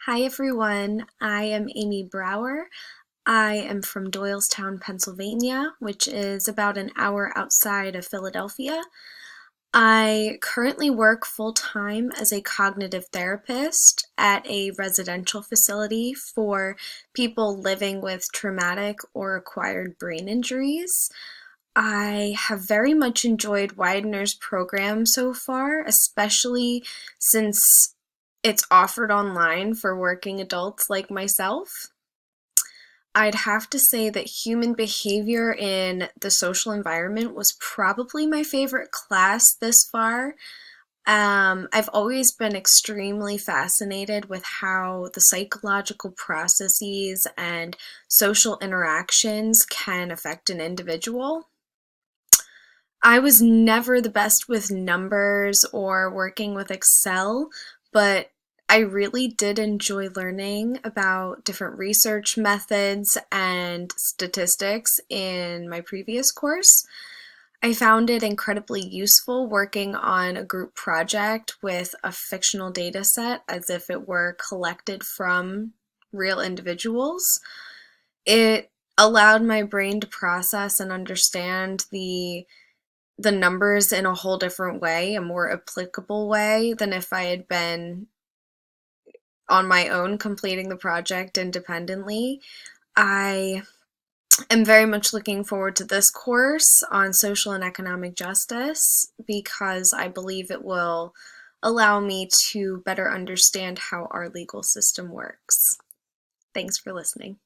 Hi everyone, I am Amy Brower. I am from Doylestown, Pennsylvania, which is about an hour outside of Philadelphia. I currently work full-time as a cognitive therapist at a residential facility for people living with traumatic or acquired brain injuries. I have very much enjoyed Widener's program so far, especially since it's offered online for working adults like myself. I'd have to say that human behavior in the social environment was probably my favorite class this far. I've always been extremely fascinated with how the psychological processes and social interactions can affect an individual. I was never the best with numbers or working with Excel, but I really did enjoy learning about different research methods and statistics in my previous course. I found it incredibly useful working on a group project with a fictional data set as if it were collected from real individuals. It allowed my brain to process and understand the numbers in a whole different way, a more applicable way than if I had been on my own completing the project independently. I am very much looking forward to this course on social and economic justice because I believe it will allow me to better understand how our legal system works. Thanks for listening.